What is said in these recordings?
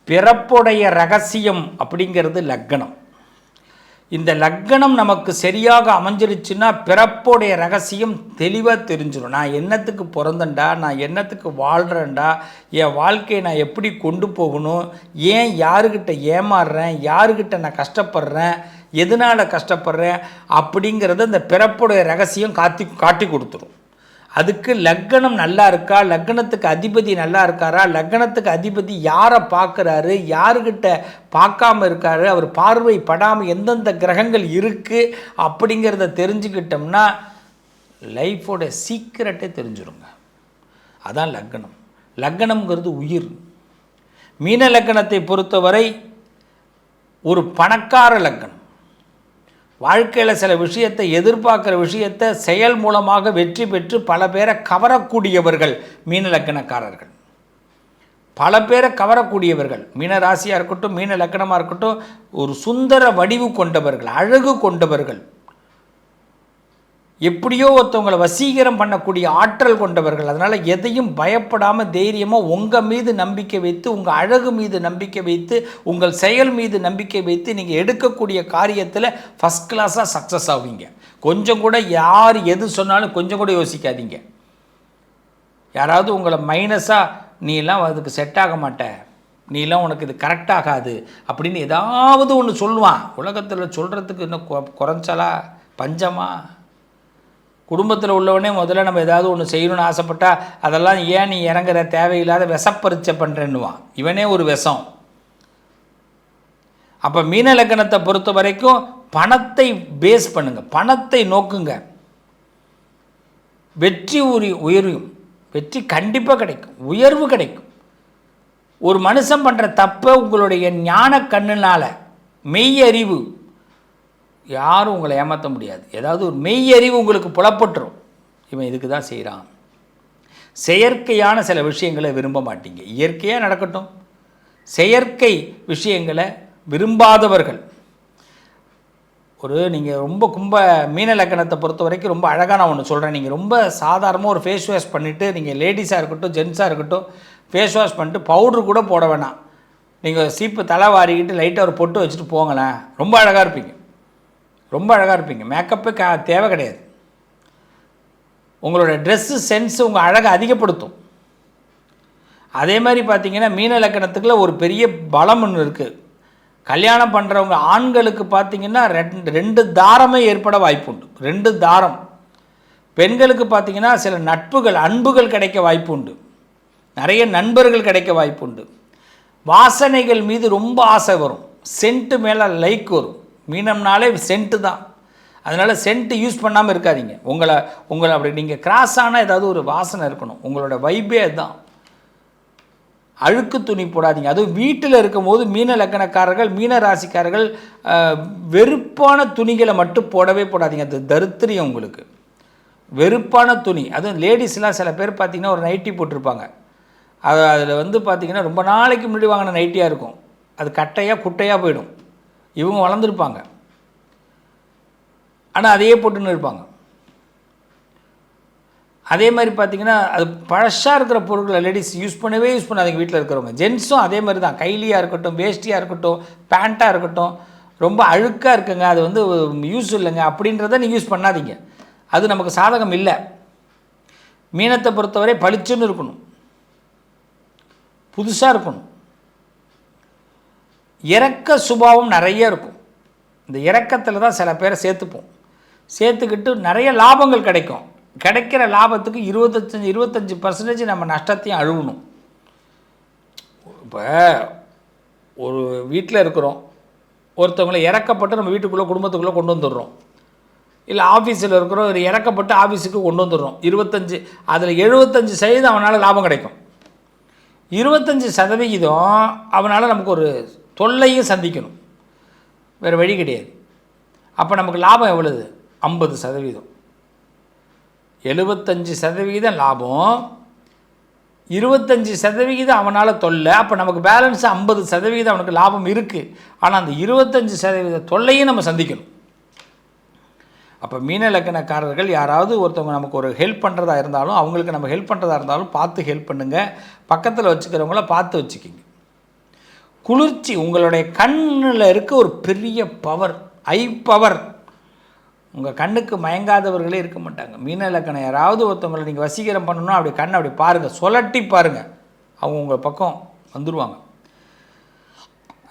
பிறப்புடைய ரகசியம் அப்படிங்கிறது லக்னம். இந்த லக்னம் நமக்கு சரியாக அமைஞ்சிருச்சுன்னா பிறப்புடைய ரகசியம் தெளிவாக தெரிஞ்சிடும். நான் என்னத்துக்கு பிறந்தேன்டா, நான் என்னத்துக்கு வாழ்கிறேன்டா, என் வாழ்க்கையை நான் எப்படி கொண்டு போகணும், ஏன் யாருக்கிட்ட ஏமாறுறேன், யாருக்கிட்ட நான் கஷ்டப்படுறேன், எதனால் கஷ்டப்படுறேன் அப்படிங்கிறத இந்த பிறப்புடைய ரகசியம் காட்டி கொடுத்துரும். அதுக்கு லக்னம் நல்லா இருக்கா, லக்னத்துக்கு அதிபதி நல்லா இருக்காரா, லக்னத்துக்கு அதிபதி யாரை பார்க்குறாரு, யாருக்கிட்ட பார்க்காம இருக்காரு, அவர் பார்வை படாமல் எந்தெந்த கிரகங்கள் இருக்குது அப்படிங்கிறத தெரிஞ்சுக்கிட்டோம்னா லைஃபோட சீக்கிரட்டே தெரிஞ்சிருங்க. அதான் லக்னம். லக்னம்ங்கிறது உயிர். மீன லக்னத்தை பொறுத்தவரை ஒரு பணக்கார லக்னம். வாழ்க்கையில் சில விஷயத்தை எதிர்பார்க்குற விஷயத்தை செயல் மூலமாக வெற்றி பெற்று பல பேரை கவரக்கூடியவர்கள் மீன லக்கணக்காரர்கள். பல பேரை கவரக்கூடியவர்கள். மீன ராசியாக இருக்கட்டும், மீன லக்கணமாக இருக்கட்டும், ஒரு சுந்தர வடிவு கொண்டவர்கள், அழகு கொண்டவர்கள், எப்படியோ ஒருத்தவங்களை வசீகரம் பண்ணக்கூடிய ஆற்றல் கொண்டவர்கள். அதனால் எதையும் பயப்படாமல் தைரியமாக உங்கள் மீது நம்பிக்கை வைத்து, உங்கள் அழகு மீது நம்பிக்கை வைத்து, உங்கள் செயல் மீது நம்பிக்கை வைத்து நீங்கள் எடுக்கக்கூடிய காரியத்தில் ஃபஸ்ட் கிளாஸாக சக்ஸஸ் ஆவீங்க. கொஞ்சம் கூட யார் எது சொன்னாலும் கொஞ்சம் கூட யோசிக்காதீங்க. யாராவது உங்களை மைனஸாக நீலாம் அதுக்கு செட் ஆக மாட்ட, நீலாம் உனக்கு இது கரெக்ட் ஆகாது அப்படின்னு ஏதாவது ஒன்று சொல்லுவான். உலகத்தில் சொல்கிறதுக்கு இன்னும் குறைச்சலா பஞ்சமா? குடும்பத்தில் உள்ளவனே முதல்ல நம்ம ஏதாவது ஒன்று செய்யணும்னு ஆசைப்பட்டால் அதெல்லாம் ஏன் நீ இறங்குற, தேவையில்லாத விஷப்பரிச்சை பண்ணுறேன்னுவான். இவனே ஒரு விஷம். அப்போ மீன லக்னத்தை பொறுத்த வரைக்கும் பணத்தை பேஸ் பண்ணுங்க, பணத்தை நோக்குங்க. வெற்றி உயர்வும், வெற்றி கண்டிப்பாக கிடைக்கும், உயர்வு கிடைக்கும். ஒரு மனுஷன் பண்ணுற தப்பை உங்களுடைய ஞான கண்ணுனால், மெய் அறிவு, யாரும் உங்களை ஏமாற்ற முடியாது. ஏதாவது ஒரு மெய் அறிவு உங்களுக்கு புலப்பட்டுரும், இவன் இதுக்கு தான் செய்கிறான். செயற்கையான சில விஷயங்களை விரும்ப மாட்டீங்க. இயற்கையாக நடக்கட்டும். செயற்கை விஷயங்களை விரும்பாதவர்கள். நீங்கள் ரொம்ப மீன லக்கணத்தை பொறுத்த வரைக்கும் ரொம்ப அழகாக நான் ஒன்று சொல்கிறேன். நீங்கள் ரொம்ப சாதாரணமாக ஒரு ஃபேஸ் வாஷ் பண்ணிவிட்டு, நீங்கள் லேடிஸாக இருக்கட்டும் ஜென்ஸாக இருக்கட்டும், ஃபேஸ் வாஷ் பண்ணிட்டு பவுட்ரு கூட போட வேணாம், நீங்கள் சீப்பு தலை வாரிக்கிட்டு லைட்டாக ஒரு பொட்டு வச்சுட்டு போங்களேன், ரொம்ப அழகாக இருப்பீங்க. ரொம்ப அழகாக இருப்பீங்க. மேக்கப்பு தேவை கிடையாது. உங்களோட ட்ரெஸ்ஸு சென்ஸு உங்கள் அழகை அதிகப்படுத்தும். அதே மாதிரி பார்த்தீங்கன்னா மீன லக்கணத்துக்குள்ள ஒரு பெரிய பலம் ஒன்று இருக்குது. கல்யாணம் பண்ணுறவங்க ஆண்களுக்கு பார்த்தீங்கன்னா ரெண்டு தாரமே ஏற்பட வாய்ப்புண்டு. 2 தாரம். பெண்களுக்கு பார்த்தீங்கன்னா சில நட்புகள், அன்புகள் கிடைக்க வாய்ப்புண்டு. நிறைய நண்பர்கள் கிடைக்க வாய்ப்புண்டு. வாசனைகள் மீது ரொம்ப ஆசை வரும். சென்ட்டு மேலே லைக் வரும். மீனம்னாலே சென்ட்டு தான். அதனால் சென்ட்டு யூஸ் பண்ணாமல் இருக்காதீங்க. உங்களை அப்படி நீங்கள் கிராஸ் ஆனால் ஏதாவது ஒரு வாசனை இருக்கணும். உங்களோட வைப்பே அதுதான். அழுக்கு துணி போடாதீங்க. அதுவும் வீட்டில் இருக்கும்போது மீன லக்கணக்காரர்கள், மீன ராசிக்காரர்கள் வெறுப்பான துணிகளை மட்டும் போடவே போடாதீங்க. அது தரித்திரியம் உங்களுக்கு. வெறுப்பான துணி, அதுவும் லேடிஸ்லாம் சில பேர் பார்த்திங்கன்னா ஒரு நைட்டி போட்டிருப்பாங்க. அதில் பார்த்திங்கன்னா ரொம்ப நாளைக்கு முன்னாடி வாங்கின நைட்டியாக இருக்கும். அது கட்டையாக குட்டையாக போயிடும். இவங்க வளர்ந்துருப்பாங்க, ஆனால் அதையே போட்டுன்னு இருப்பாங்க. அதே மாதிரி பார்த்திங்கன்னா அது பழசாக இருக்கிற பொருட்களை லேடிஸ் யூஸ் பண்ணாதீங்க. வீட்டில் இருக்கிறவங்க ஜென்ஸும் அதே மாதிரி தான். கைலியாக இருக்கட்டும், வேஷ்டியாக இருக்கட்டும், பேண்ட்டாக இருக்கட்டும், ரொம்ப அழுக்காக இருக்குங்க, அது யூஸ் இல்லைங்க அப்படின்றத நீங்கள் யூஸ் பண்ணாதீங்க. அது நமக்கு சாதகம் இல்லை. மீனத்தை பொறுத்தவரை பளிச்சுன்னு இருக்கணும், புதுசாக இருக்கணும். இறக்க சுபாவம் நிறைய இருக்கும். இந்த இறக்கத்தில் தான் சில பேரை சேர்த்துக்கிட்டு நிறைய லாபங்கள் கிடைக்கும். கிடைக்கிற லாபத்துக்கு 25% நம்ம நஷ்டத்தையும் அழுவணும். இப்போ ஒரு வீட்டில் இருக்கிறோம், ஒருத்தவங்களை இறக்கப்பட்டு நம்ம வீட்டுக்குள்ளே குடும்பத்துக்குள்ளே கொண்டு வந்துடுறோம். இல்லை ஆஃபீஸில் இருக்கிறோம், ஒரு இறக்கப்பட்டு ஆஃபீஸுக்கு கொண்டு வந்துடுறோம். 25, அதில் 75% அவனால் லாபம் கிடைக்கும். 25% அவனால் நமக்கு ஒரு தொல்லையும் சந்திக்கணும், வேறு வழி கிடையாது. அப்போ நமக்கு லாபம் எவ்வளவு? 50%. 75% லாபம், 25% அவனால் தொல்லை. அப்போ நமக்கு பேலன்ஸ் 50% அவனுக்கு லாபம் இருக்குது. ஆனால் அந்த 25% தொல்லையும் நம்ம சந்திக்கணும். அப்போ மீன லக்கணக்காரர்கள் யாராவது ஒருத்தவங்க நமக்கு ஒரு ஹெல்ப் பண்ணுறதா இருந்தாலும், அவங்களுக்கு நம்ம ஹெல்ப் பண்ணுறதா இருந்தாலும் பார்த்து ஹெல்ப் பண்ணுங்கள். பக்கத்தில் வச்சுக்கிறவங்கள பார்த்து வச்சுக்கிங்க. குளிர்ச்சி. உங்களுடைய கண்ணில் இருக்க ஒரு பெரிய பவர், ஐ பவர். உங்கள் கண்ணுக்கு மயங்காதவர்களே இருக்க மாட்டாங்க. மீன லக்கணம் யாராவது ஒருத்தவங்களை நீங்கள் வசீகரம் பண்ணணும்னா அப்படி கண்ணை அப்படி பாருங்கள், சுழட்டி பாருங்கள், அவங்க உங்கள் பக்கம் வந்துடுவாங்க.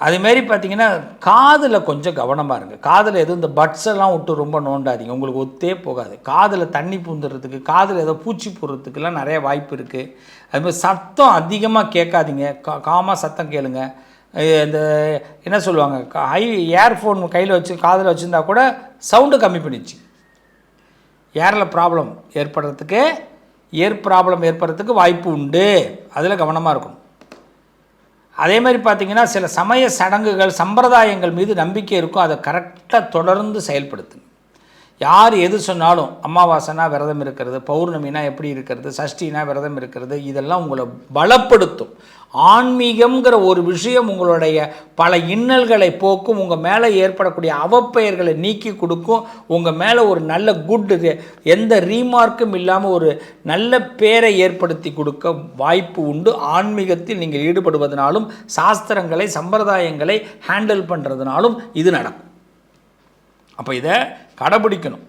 அதுமாரி பார்த்தீங்கன்னா காதில் கொஞ்சம் கவனமாக இருங்க. காதில் எதுவும் இந்த பட்ஸ் எல்லாம் விட்டு ரொம்ப நோண்டாதீங்க, உங்களுக்கு ஒத்தே போகாது. காதில் தண்ணி பூந்துடுறதுக்கு, காதில் ஏதோ பூச்சி போடுறதுக்கெல்லாம் நிறைய வாய்ப்பு இருக்குது. அதுமாதிரி சத்தம் அதிகமாக கேட்காதீங்க, காமாக சத்தம் கேளுங்க. இந்த என்ன சொல்லுவாங்க, ஏர்ஃபோன் கையில் வச்சு காதில் வச்சுருந்தா கூட சவுண்டு கம்மி பண்ணிச்சு. ஏரில் ப்ராப்ளம் ஏற்படுறதுக்கு, ஏற்படுறதுக்கு வாய்ப்பு உண்டு. அதில் கவனமாக இருக்கணும். அதே மாதிரி பார்த்திங்கன்னா சில சமய சடங்குகள் சம்பிரதாயங்கள் மீது நம்பிக்கை இருக்கும், அதை கரெக்டாக தொடர்ந்து செயல்படுத்துங்க. யார் எது சொன்னாலும், அமாவாசைனா விரதம் இருக்கிறது, பௌர்ணமினா எப்படி இருக்கிறது, சஷ்டினா விரதம் இருக்கிறது, இதெல்லாம் உங்களை பலப்படுத்தும். ஆன்மீகம்ங்கிற ஒரு விஷயம் உங்களுடைய பல இன்னல்களை போக்கும், உங்கள் மேலே ஏற்படக்கூடிய அவப்பெயர்களை நீக்கி கொடுக்கும், உங்கள் மேலே ஒரு நல்ல எந்த ரீமார்க்கும் இல்லாமல் ஒரு நல்ல பேரை ஏற்படுத்தி கொடுக்க வாய்ப்பு உண்டு. ஆன்மீகத்தில் நீங்கள் ஈடுபடுவதனாலும் சாஸ்திரங்களை சம்பிரதாயங்களை ஹேண்டில் பண்ணுறதுனாலும் இது நடக்கும். அப்போ இதை கடைபிடிக்கணும்.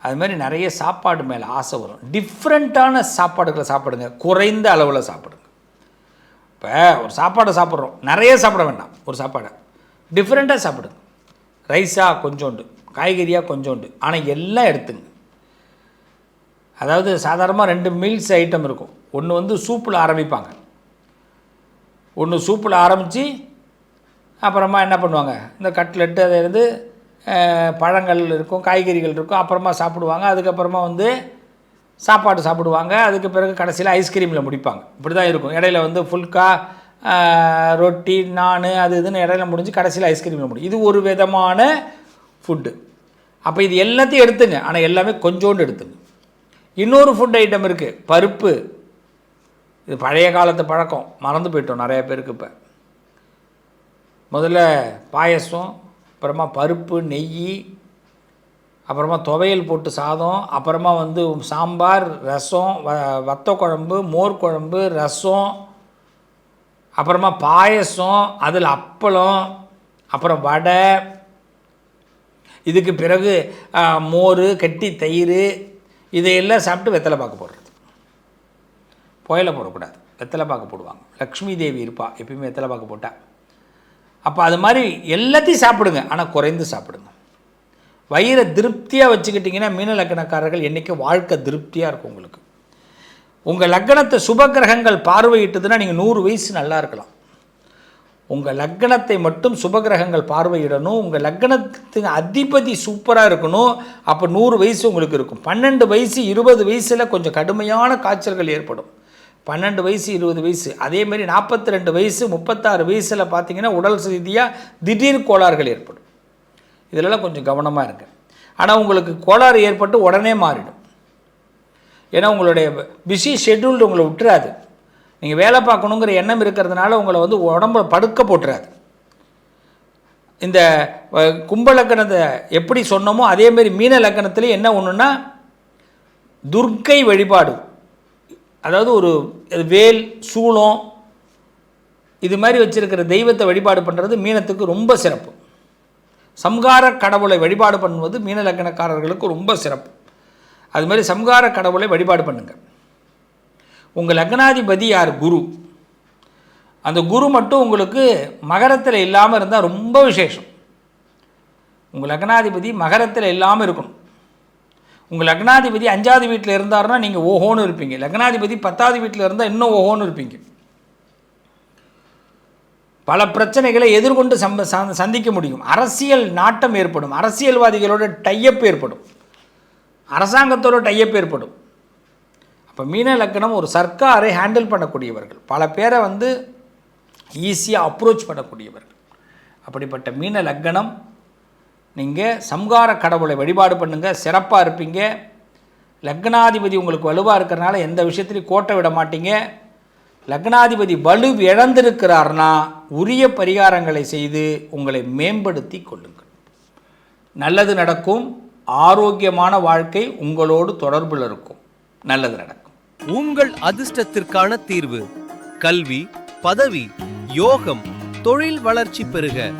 அதுமாதிரி நிறைய சாப்பாடு மேலே ஆசை வரும். டிஃப்ரெண்ட்டான சாப்பாடுகளை சாப்பிடுங்க, குறைந்த அளவில் சாப்பிடுங்க. இப்போ ஒரு சாப்பாடை சாப்பிட்றோம், நிறைய சாப்பிட வேண்டாம். ஒரு சாப்பாடை டிஃப்ரெண்ட்டாக சாப்பிடுங்க. ரைஸாக கொஞ்சோண்டு, காய்கறியாக கொஞ்சோண்டு, ஆனால் எல்லாம் எடுத்துங்க. அதாவது சாதாரணமாக 2 மீல்ஸ் ஐட்டம் இருக்கும். ஒன்று சூப்பில் ஆரம்பிப்பாங்க, ஒன்று சூப்பில் ஆரம்பித்து அப்புறமா என்ன பண்ணுவாங்க, இந்த கட்லெட்டு அதை பழங்கள் இருக்கும், காய்கறிகள் இருக்கும், அப்புறமா சாப்பிடுவாங்க. அதுக்கப்புறமா சாப்பாடு சாப்பிடுவாங்க. அதுக்கு பிறகு கடைசியில் ஐஸ்கிரீமில் முடிப்பாங்க. இப்படி தான் இருக்கும். இடையில ஃபுல்கா, ரொட்டி, நான் அது இதுன்னு இடையில முடிஞ்சு கடைசியில் ஐஸ்கிரீமில் முடியும். இது ஒரு விதமான ஃபுட்டு. அப்போ இது எல்லாத்தையும் எடுத்துங்க, ஆனால் எல்லாமே கொஞ்சோண்டு எடுத்துங்க. இன்னொரு ஃபுட் ஐட்டம் இருக்குது, பருப்பு. இது பழைய காலத்து பழக்கம், மறந்து போயிட்டோம் நிறைய பேருக்கு. இப்போ முதல்ல பாயசம், அப்புறமா பருப்பு, நெய், அப்புறமா துவையல் போட்டு சாதம், அப்புறமா சாம்பார், ரசம், வத்த குழம்பு, மோர் குழம்பு, ரசம், அப்புறமா பாயசம், அதில் அப்பளம், அப்புறம் வடை, இதுக்கு பிறகு மோர், கெட்டி தயிர், இதையெல்லாம் சாப்பிட்டு வெத்தலை பாக்கு போடுறது. புயலை போடக்கூடாது, வெத்தலை பாக்கு போடுவாங்க. லக்ஷ்மி தேவி இருப்பா எப்பயுமே வெத்தலை பாக்கு போட்டால். அப்போ அது மாதிரி எல்லாத்தையும் சாப்பிடுங்க, ஆனால் குறைந்து சாப்பிடுங்க. வயிறை திருப்தியாக வச்சுக்கிட்டிங்கன்னா மீன லக்கணக்காரர்கள் என்றைக்கு வாழ்க்கை திருப்தியாக இருக்கும். உங்களுக்கு உங்கள் லக்கணத்தை சுபகிரகங்கள் பார்வையிட்டதுன்னா நீங்கள் 100 வயசு நல்லா இருக்கலாம். உங்கள் லக்கணத்தை மட்டும் சுபகிரகங்கள் பார்வையிடணும். உங்கள் லக்கணத்துக்கு அதிபதி சூப்பராக இருக்கணும். அப்போ 100 வயசு உங்களுக்கு இருக்கும். 12 வயசு 20 வயசில் கொஞ்சம் கடுமையான காய்ச்சல்கள் ஏற்படும். 12 வயசு 20 வயசு, அதேமாதிரி 42 வயசு 36 வயசில் பார்த்தீங்கன்னா உடல் ரீதியாக திடீர் கோளாறுகள் ஏற்படும். இதிலெல்லாம் கொஞ்சம் கவனமாக இருக்குது. ஆனால் உங்களுக்கு கோளாறு ஏற்பட்டு உடனே மாறிடும். ஏன்னா உங்களுடைய பிஸி ஷெட்யூல்டு உங்களை விட்டுறாது. நீங்கள் வேலை பார்க்கணுங்கிற எண்ணம் இருக்கிறதுனால உங்களை உடம்புல படுக்க போட்டுறாது. இந்த கும்ப லக்கணத்தை எப்படி சொன்னோமோ அதேமாரி மீன லக்கணத்துலேயும் என்ன ஒன்றுன்னா துர்க்கை வழிபாடு, அதாவது ஒரு வேல், சூளம், இது மாதிரி வச்சுருக்கிற தெய்வத்தை வழிபாடு பண்ணுறது மீனத்துக்கு ரொம்ப சிறப்பு. சம்ஹார கடவுளை வழிபாடு பண்ணுவது மீன லக்கணக்காரர்களுக்கு ரொம்ப சிறப்பு. அது மாதிரி சம்ஹார கடவுளை வழிபாடு பண்ணுங்கள். உங்கள் லக்னாதிபதி யார்? குரு. அந்த குரு மட்டும் உங்களுக்கு மகரத்தில் இல்லாமல் இருந்தால் ரொம்ப விசேஷம். உங்கள் லக்னாதிபதி மகரத்தில் இல்லாமல் இருக்கணும். உங்கள் லக்னாதிபதி 5வது வீட்டில் இருந்தார்னா நீங்கள் ஓஹோன்னு இருப்பீங்க. லக்னாதிபதி 10வது வீட்டில் இருந்தால் இன்னும் ஓஹோன்னு இருப்பீங்க. பல பிரச்சனைகளை எதிர்கொண்டு சந்திக்க முடியும். அரசியல் நாட்டம் ஏற்படும். அரசியல்வாதிகளோட டையப் ஏற்படும். அரசாங்கத்தோட டையப் ஏற்படும். அப்போ மீன லக்கணம் ஒரு சர்க்காரை ஹேண்டில் பண்ணக்கூடியவர்கள், பல பேரை ஈஸியாக அப்ரோச் பண்ணக்கூடியவர்கள். அப்படிப்பட்ட மீன லக்கணம் நீங்கள் சம்ஹார கடவுளை வழிபாடு பண்ணுங்கள், சிறப்பாக இருப்பீங்க. லக்னாதிபதி உங்களுக்கு வலுவாக இருக்கிறனால எந்த விஷயத்துலையும் கோட்டை விட மாட்டீங்க. லக்னாதிபதி வலு இழந்திருக்கிறார்னா உரிய பரிகாரங்களை செய்து உங்களை மேம்படுத்தி கொள்ளுங்கள். நல்லது நடக்கும். ஆரோக்கியமான வாழ்க்கை உங்களோடு தொடர்பில் இருக்கும். நல்லது நடக்கும். உங்கள் அதிர்ஷ்டத்திற்கான தீர்வு: கல்வி, பதவி, யோகம், தொழில் வளர்ச்சி பெருக.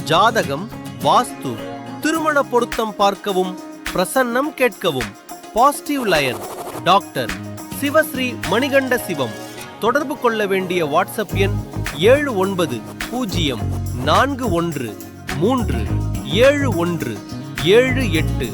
ஜாதகம், வாஸ்து, திருமண பொருத்தம் பார்க்கவும், பிரசன்னம் கேட்கவும். Positive lion doctor Sivasri Manikanda Sivam. தொடர்பு கொள்ள வேண்டிய வாட்ஸ்அப் எண் 7904137178.